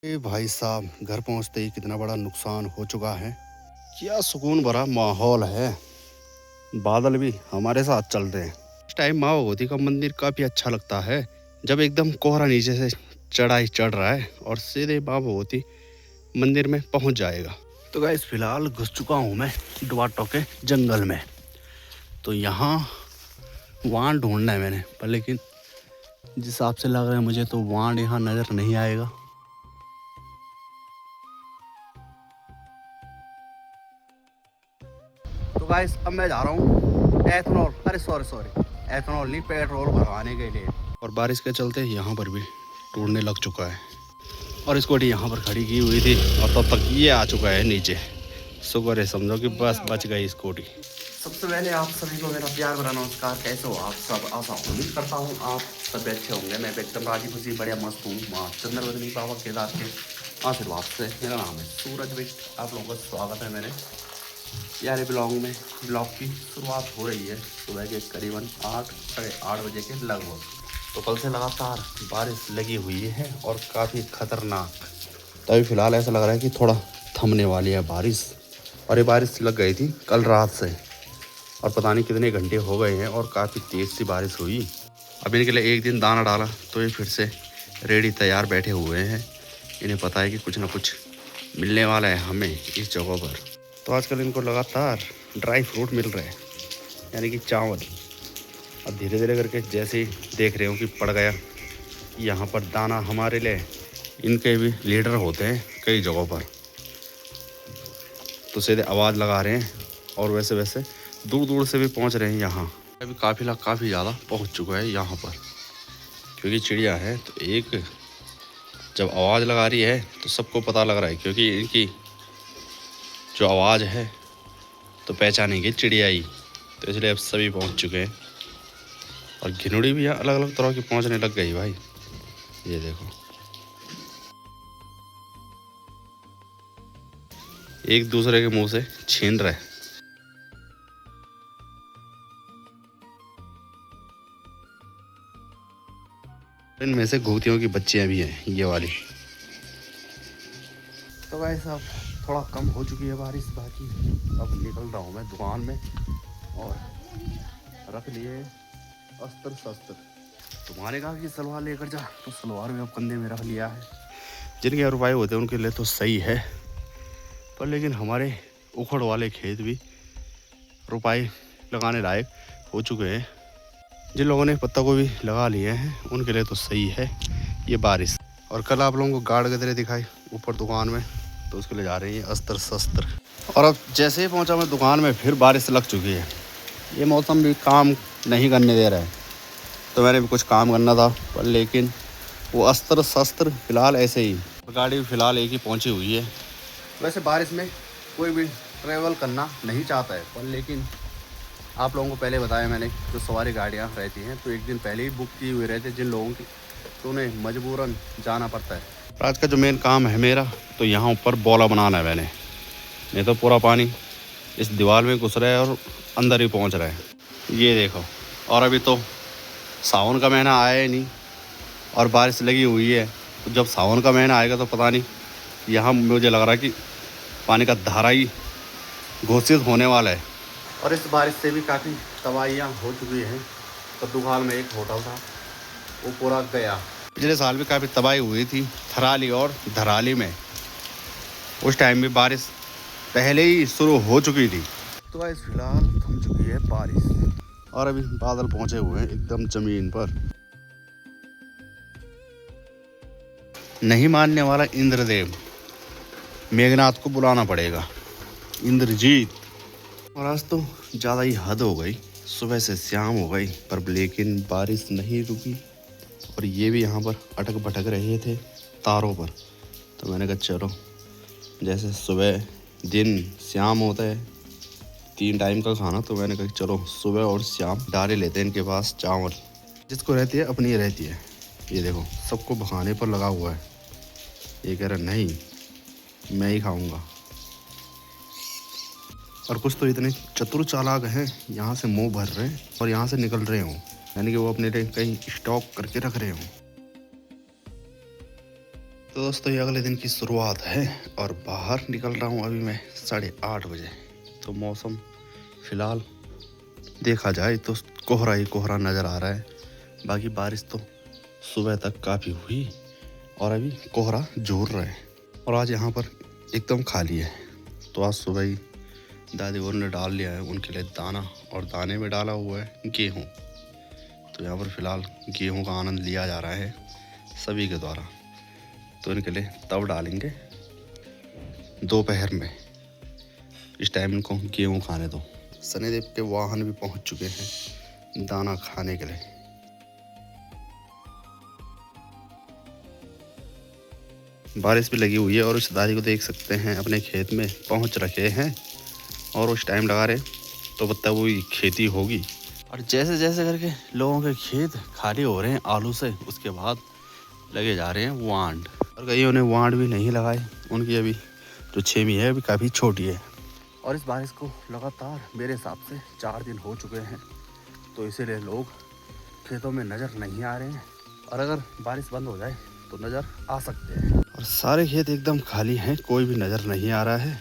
भाई साहब, घर पहुंचते ही कितना बड़ा नुकसान हो चुका है। क्या सुकून भरा माहौल है। बादल भी हमारे साथ चल रहे हैं। इस टाइम माँ भगवती का मंदिर काफी अच्छा लगता है, जब एकदम कोहरा नीचे से चढ़ाई चढ़ रहा है और सीधे माँ भगवती मंदिर में पहुंच जाएगा। तो गाइस, फिलहाल घुस चुका हूँ मैं डुबाटो के जंगल में। तो यहाँ वाण ढूंढना है मैंने, पर लेकिन जिस हिसाब से लग रहा है मुझे, तो वाण यहाँ नजर नहीं आएगा। तो गाइस, अब मैं जा रहा हूँ एथनॉल, अरे सॉरी सॉरी, एथनॉल नहीं, पेट्रोल भरवाने के लिए। और बारिश के चलते यहाँ पर भी टूटने लग चुका है और स्कूटी यहाँ पर खड़ी की हुई थी और तब तक ये आ चुका है नीचे। शुक्र है, समझो कि बस बच गई स्कूटी। सबसे पहले आप सभी को मेरा प्यार भरा नमस्कार। कैसे हो आप सब? आशा उम्मीद करता हूँ आप सब अच्छे होंगे। मैं एकदम राजी खुशी बढ़िया मस्त हूँ। माँ चंद्रवदनी बाबा केदार के आशीर्वाद से। मेरा नाम है सूरज बिट। आप लोगों का स्वागत है मेरे यार ब्लॉग की शुरुआत हो रही है सुबह के करीबन 8 साढ़े 8 बजे के लगभग। तो कल से लगातार बारिश लगी हुई है और काफ़ी खतरनाक। तभी फ़िलहाल ऐसा लग रहा है कि थोड़ा थमने वाली है बारिश। और ये बारिश लग गई थी कल रात से और पता नहीं कितने घंटे हो गए हैं और काफ़ी तेज़ सी बारिश हुई। अब इनके लिए एक दिन दाना डाला तो ये फिर से रेडी तैयार बैठे हुए हैं। इन्हें पता है कि कुछ ना कुछ मिलने वाला है हमें इस जगह पर। तो आजकल इनको लगातार ड्राई फ्रूट मिल रहे हैं, यानी कि चावल। अब धीरे धीरे करके जैसे ही देख रहे हो कि पड़ गया यहाँ पर दाना हमारे लिए, इनके भी लीडर होते हैं कई जगहों पर, तो सीधे आवाज़ लगा रहे हैं और वैसे वैसे दूर दूर से भी पहुँच रहे हैं यहाँ। अभी काफ़िला काफ़ी ज़्यादा पहुँच चुका है यहाँ पर, क्योंकि चिड़िया है तो एक जब आवाज़ लगा रही है तो सबको पता लग रहा है, क्योंकि इनकी जो आवाज़ है तो पहचानेंगे चिड़िया ही। तो इसलिए अब सभी पहुंच चुके हैं और घिनुड़ी भी अलग अलग तरह की पहुंचने लग गई भाई। ये देखो, एक दूसरे के मुंह से छीन रहे। इनमें से घुघतियों की बच्चियां भी हैं, ये वाली। तो भाई साहब, थोड़ा कम हो चुकी है बारिश, बाकी अब निकल रहा हूँ मैं दुकान में और रख लिए अस्त्र शस्त्र। तुम्हारे कहा कि सलवार लेकर जा, तो सलवार में अब कंधे में रख लिया है। जिनके रुपए होते हैं उनके लिए तो सही है, पर लेकिन हमारे उखड़ वाले खेत भी रुपए लगाने लायक हो चुके हैं। जिन लोगों ने पत्ता गोभी लगा लिए हैं उनके लिए तो सही है ये बारिश। और कल आप लोगों को गाड़ गदरे दिखाई ऊपर दुकान में, तो उसके लिए जा रही है अस्त्र शस्त्र। और अब जैसे ही पहुंचा मैं दुकान में, फिर बारिश लग चुकी है। ये मौसम भी काम नहीं करने दे रहा है, तो मैंने भी कुछ काम करना था, पर लेकिन वो अस्त्र शस्त्र फ़िलहाल ऐसे ही। गाड़ी फ़िलहाल एक ही पहुंची हुई है। वैसे बारिश में कोई भी ट्रैवल करना नहीं चाहता है, पर लेकिन आप लोगों को पहले बताया मैंने, जो सवारी गाड़ियाँ रहती हैं तो एक दिन पहले ही बुक किए हुए रहते जिन लोगों की, तो उन्हें मजबूरन जाना पड़ता है। आज का जो मेन काम है मेरा, तो यहाँ ऊपर बौला बनाना है मैंने। नहीं तो पूरा पानी इस दीवार में घुस रहा है और अंदर ही पहुँच रहा है। ये देखो, और अभी तो सावन का महीना आया ही नहीं और बारिश लगी हुई है। तो जब सावन का महीना आएगा तो पता नहीं, यहाँ मुझे लग रहा है कि पानी का धारा ही घोषित होने वाला है। और इस बारिश से भी काफ़ी तबाहियाँ हो चुकी हैं। कद्दूखाल में एक होटल था, वो पूरा गया। पिछले साल भी काफ़ी तबाही हुई थी थराली और धराली में। उस टाइम भी बारिश पहले ही शुरू हो चुकी थी। तो इस फिलहाल थम चुकी है बारिश और अभी बादल पहुंचे हुए हैं एकदम ज़मीन पर। नहीं मानने वाला इंद्रदेव, मेघनाथ को बुलाना पड़ेगा, इंद्रजीत। और आज तो ज़्यादा ही हद हो गई, सुबह से शाम हो गई पर लेकिन बारिश नहीं रुकी। और ये भी यहाँ पर अटक भटक रहे थे तारों पर। तो मैंने कहा चलो, जैसे सुबह दिन शाम होता है 3 टाइम का खाना, तो मैंने कहा चलो सुबह और शाम डाले लेते हैं इनके पास चावल। जिसको रहती है अपनी रहती है। ये देखो, सबको बहाने पर लगा हुआ है। ये कह रहा नहीं, मैं ही खाऊंगा। और कुछ तो इतने चतुर चालाक हैं, यहाँ से मुंह भर रहे हैं और यहाँ से निकल रहे हों, यानी कि वो अपने लिए कहीं स्टॉक करके रख रहे हों। तो दोस्तों ये अगले दिन की शुरुआत है और बाहर निकल रहा हूँ अभी मैं 8:30 बजे। तो मौसम फ़िलहाल देखा जाए तो कोहरा ही कोहरा नज़र आ रहा है। बाकी बारिश तो सुबह तक काफ़ी हुई और अभी कोहरा झूर रहा है। और आज यहाँ पर एकदम खाली है। तो आज सुबह ही दादी और ने डाल लिया है उनके लिए दाना, और दाने में डाला हुआ है गेहूँ। तो यहाँ पर फ़िलहाल गेहूँ का आनंद लिया जा रहा है सभी के द्वारा। तो इनके लिए तब डालेंगे दोपहर में। इस टाइम इनको गेहूँ खाने दो। शनिदेव के वाहन भी पहुँच चुके हैं दाना खाने के लिए। बारिश भी लगी हुई है और उस दादी को देख सकते हैं अपने खेत में पहुँच रखे हैं और उस टाइम लगा रहे तो पत्ता वो खेती होगी। और जैसे जैसे करके लोगों के खेत खाली हो रहे हैं आलू से, उसके बाद लगे जा रहे हैं वांड। और कईयों ने वांड भी नहीं लगाए, उनकी अभी जो छेमी है अभी काफ़ी छोटी है। और इस बारिश को लगातार मेरे हिसाब से 4 दिन हो चुके हैं, तो इसीलिए लोग खेतों में नज़र नहीं आ रहे हैं। और अगर बारिश बंद हो जाए तो नज़र आ सकते हैं। और सारे खेत एकदम खाली हैं, कोई भी नज़र नहीं आ रहा है,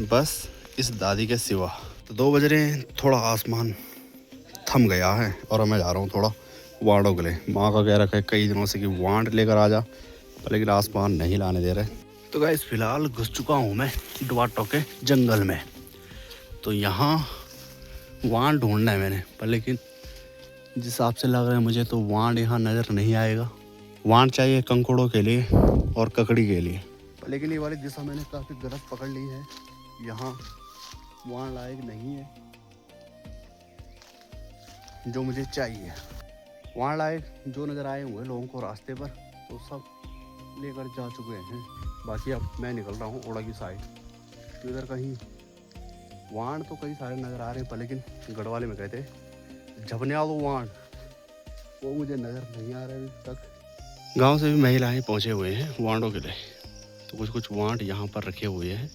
बस इस दादी के सिवा। तो 2 बज रहे हैं, थोड़ा आसमान थम गया है और मैं जा रहा हूँ थोड़ा वांडों के लिए। माँ का कह रखा है कई दिनों से कि वांड लेकर आ जा, लेकिन आसमान नहीं लाने दे रहे। तो गाइस फिलहाल घुस चुका हूँ मैं डुबाटो के जंगल में। तो यहाँ वांड ढूंढना है मैंने, पर लेकिन जिस हिसाब से लग रहा है मुझे तो वांड यहाँ नज़र नहीं आएगा। वांड चाहिए कंकोड़ों के लिए और ककड़ी के लिए, पर लेकिन ये वाली दिशा मैंने काफ़ी गलत पकड़ ली है। यहाँ वांड लायक नहीं है जो मुझे चाहिए। वहाँ लायक जो नज़र आए हुए लोगों को रास्ते पर, तो सब लेकर जा चुके हैं। बाकी अब मैं निकल रहा हूँ ओड़ा की साइड। तो इधर कहीं वांड तो कई सारे नज़र आ रहे हैं, पर लेकिन गढ़वाले में कहते हैं झपनिया वो वांड, वो मुझे नज़र नहीं आ रहा है अभी तक। गांव से भी महिलाएं पहुँचे हुए हैं वांडों के लिए। तो कुछ कुछ वांड यहाँ पर रखे हुए हैं,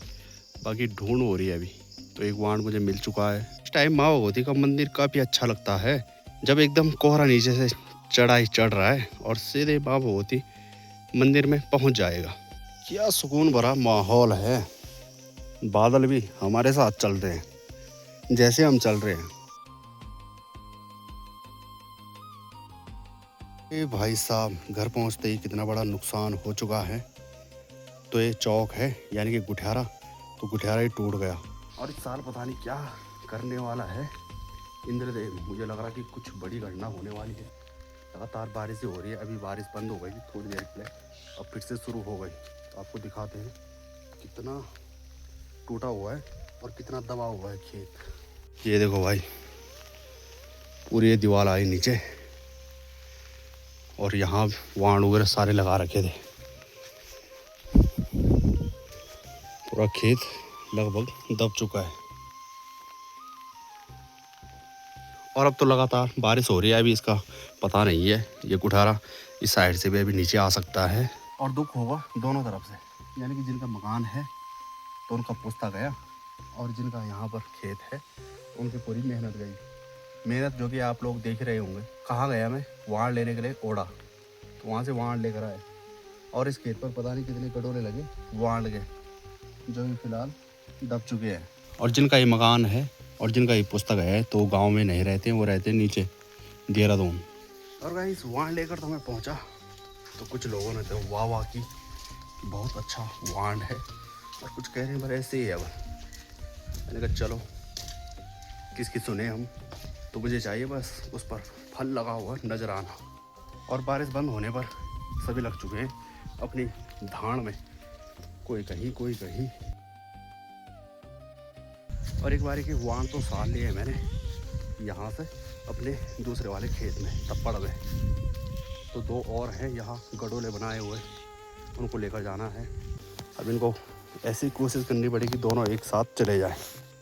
बाकी ढूंढ हो रही है अभी। तो एक वांड मुझे मिल चुका है। इस टाइम माँ भगवती का मंदिर काफ़ी अच्छा लगता है, जब एकदम कोहरा नीचे से चढ़ाई चढ़ रहा है और सीधे माँ भगवती मंदिर में पहुंच जाएगा। क्या सुकून भरा माहौल है। बादल भी हमारे साथ चल रहे हैं जैसे हम चल रहे हैं। ये भाई साहब घर पहुंचते ही कितना बड़ा नुकसान हो चुका है। तो ये चौक है यानी कि गुठियारा, तो गुठियारा ही टूट गया। और इस साल पता नहीं क्या करने वाला है इंद्रदेव। मुझे लग रहा है कि कुछ बड़ी घटना होने वाली है। लगातार बारिश हो रही है, अभी बारिश बंद हो गई थोड़ी देर के लिए, अब फिर से शुरू हो गई। तो आपको दिखाते हैं कितना टूटा हुआ है और कितना दबा हुआ है खेत। ये देखो भाई, पूरी ये दीवार आई नीचे और यहाँ वाण वगैरह सारे लगा रखे थे। पूरा खेत लगभग दब चुका है। और अब तो लगातार बारिश हो रही है, अभी इसका पता नहीं है। ये कुठारा इस साइड से भी अभी नीचे आ सकता है। और दुख होगा दोनों तरफ से, यानी कि जिनका मकान है तो उनका पुश्ता गया, और जिनका यहाँ पर खेत है उनकी पूरी मेहनत गई। मेहनत जो कि आप लोग देख रहे होंगे। कहाँ गया मैं वाण लेने के लिए ओड़ा, तो वहाँ से वाण लेकर आए और इस खेत पर पता नहीं कितने कटोरे लगे वाण के, जो कि फिलहाल दब चुके हैं। और जिनका ये मकान है और जिनका ये पुस्तक है तो गांव में नहीं रहते, वो रहते नीचे देहरादून। और गाइस वाण लेकर तो मैं पहुंचा, तो कुछ लोगों ने तो वाह वाह की कि बहुत अच्छा वाण है, और कुछ कह रहे हैं पर ऐसे ही है। अब मैंने कहा चलो किसकी सुने हम, तो मुझे चाहिए बस उस पर फल लगा हुआ नज़र आना। और बारिश बंद होने पर सभी लग चुके हैं अपनी धान में, कोई कहीं कोई कहीं। और एक बारी की वाण तो साल लिए है मैंने यहाँ से अपने दूसरे वाले खेत में तप्पड़ में। तो 2 और हैं यहाँ गडोले बनाए हुए, उनको लेकर जाना है। अब इनको ऐसी कोशिश करनी पड़ेगी दोनों एक साथ चले जाएं।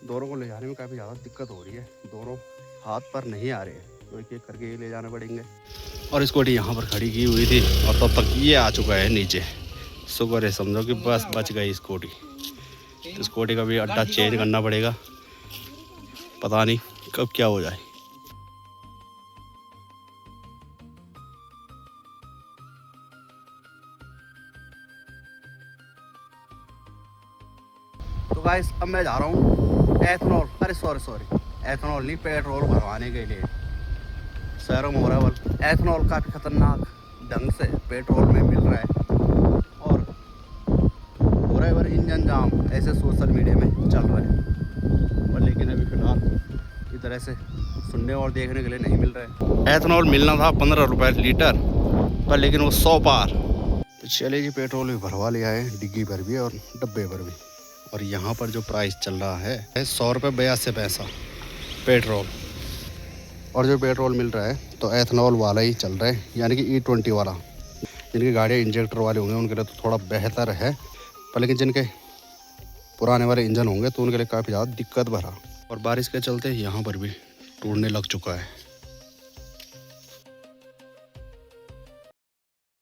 दोनों को ले जाने में काफ़ी ज़्यादा दिक्कत हो रही है, दोनों हाथ पर नहीं आ रहे हैं, तो एक एक करके ही ले जाने पड़ेंगे। और स्कूटी यहाँ पर खड़ी की हुई थी और तब तक ये आ चुका है नीचे। शुक्र है समझो कि बस बच गई स्कूटी। तो स्कूटी का भी अड्डा चेंज करना पड़ेगा, पता नहीं कब क्या हो जाए। तो गाइस अब मैं जा रहा हूँ एथनॉल, अरे सॉरी एथनॉल नहीं, पेट्रोल भरवाने के लिए शहरों में हो रहा है बल। एथनॉल काफ़ी ख़तरनाक ढंग से पेट्रोल में मिल रहा है और हो रहा है बल इंजन जाम, ऐसे सोशल मीडिया में चल रहा है। पर लेकिन अभी फ़िलहाल इधर ऐसे सुनने और देखने के लिए नहीं मिल रहा है। एथनॉल मिलना था 15 रुपये लीटर पर, लेकिन वो 100 पार। तो चले जी, पेट्रोल भी भरवा लिया है, डिग्गी पर भी और डब्बे पर भी। और यहाँ पर जो प्राइस चल रहा है 100 रुपये 82 पैसा पेट्रोल। और जो पेट्रोल मिल रहा है तो एथनॉल वाला ही चल रहा है, यानी कि E20 वाला। जिनकी गाड़ियाँ इंजेक्टर वाले होंगे उनके लिए तो थोड़ा बेहतर है, पर लेकिन जिनके पुराने वाले इंजन होंगे तो उनके लिए काफ़ी ज़्यादा दिक्कत भरा। और बारिश के चलते यहाँ पर भी टूटने लग चुका है।